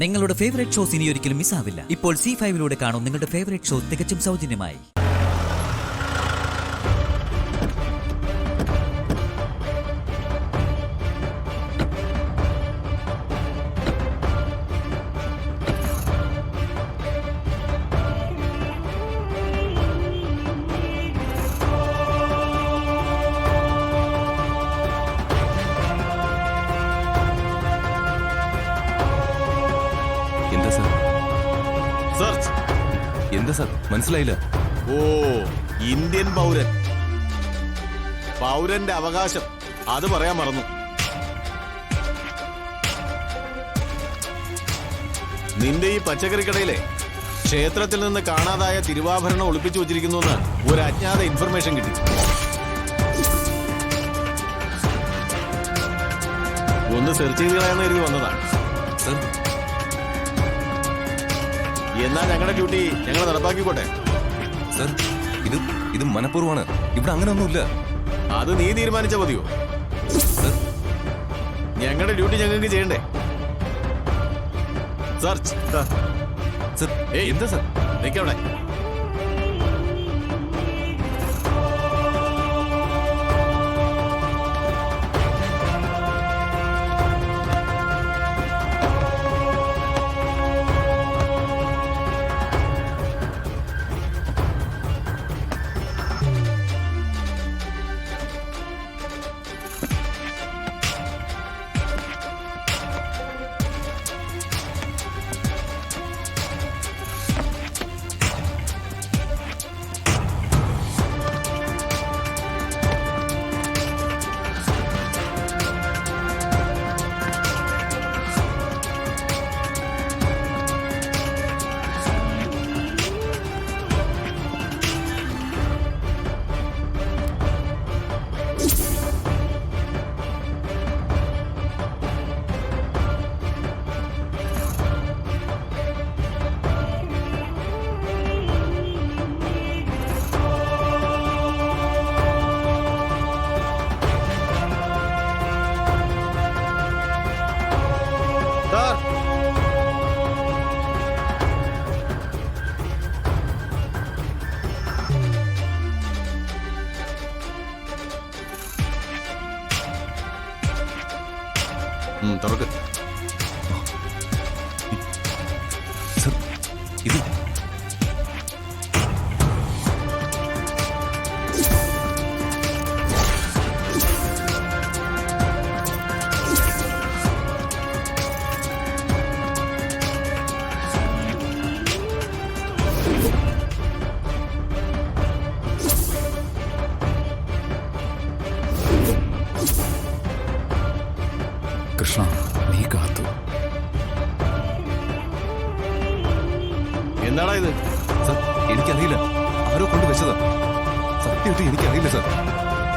നിങ്ങളുടെ favourite shows ഇനി ഒരിക്കലും മിസ്സാവില്ല. ഇപ്പോൾ C5 കാണും നിങ്ങളുടെ ഫേവറേറ്റ് ഷോ തികച്ചും സൗജന്യമായി. എന്താ സാർ മനസ്സിലായില്ല? ഓ, ഇന്ത്യൻ പൗരന്റെ അവകാശം അത് പറയാൻ മറന്നു. നിന്റെ ഈ പച്ചക്കറിക്കടയിലെ ക്ഷേത്രത്തിൽ നിന്ന് കാണാതായ തിരുവാഭരണം ഒളിപ്പിച്ചു വച്ചിരിക്കുന്നു എന്ന് ഒരു അജ്ഞാത ഇൻഫർമേഷൻ കിട്ടി. ഒന്ന് സെർച്ച് ചെയ്ത് കളയാന്ന് കരുതി വന്നതാണ്. എന്നാ ഞങ്ങളുടെ ഡ്യൂട്ടി ഞങ്ങൾ നടപ്പാക്കിക്കോട്ടെ. സർ, ഇത് മനഃപൂർവ്വമാണ്. ഇവിടെ അങ്ങനെ ഒന്നുമില്ല. അത് നീ തീരുമാനിച്ച മതിയോ? ഞങ്ങളുടെ ഡ്യൂട്ടി ഞങ്ങൾക്ക് ചെയ്യണ്ടേ? സെർച്ച്. എന്താ സർ? നിക്കവിടെ. തുറക്ക്. സർ, ഇത് കൃഷ്ണ, നീ കാത്തു. എന്താടാ ഇത്? സർ, എനിക്കറിയില്ല. ആരോ കൊണ്ട് വെച്ചതാ. സത്യമായിട്ട് എനിക്കറിയില്ല സർ.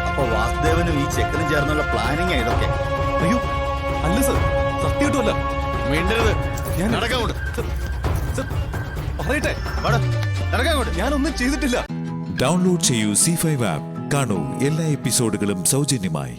അപ്പൊ വാസുദേവനും ഈ ചെക്കനും ചേർന്നുള്ള പ്ലാനിങ് ഇതൊക്കെ? അയ്യോ അല്ല സർ, സത്യമായിട്ടും അല്ല. മിണ്ടരുത്. ഞാൻ നടക്കാങ്ങോട്ട്. സർ, പറയട്ടെ. നടക്കാങ്ങോട്ട്. ഞാനൊന്നും ചെയ്തിട്ടില്ല. ഡൗൺലോഡ് ചെയ്യൂ C5 ആപ്പ്. കാണൂ എല്ലാ എപ്പിസോഡുകളും സൗജന്യമായി.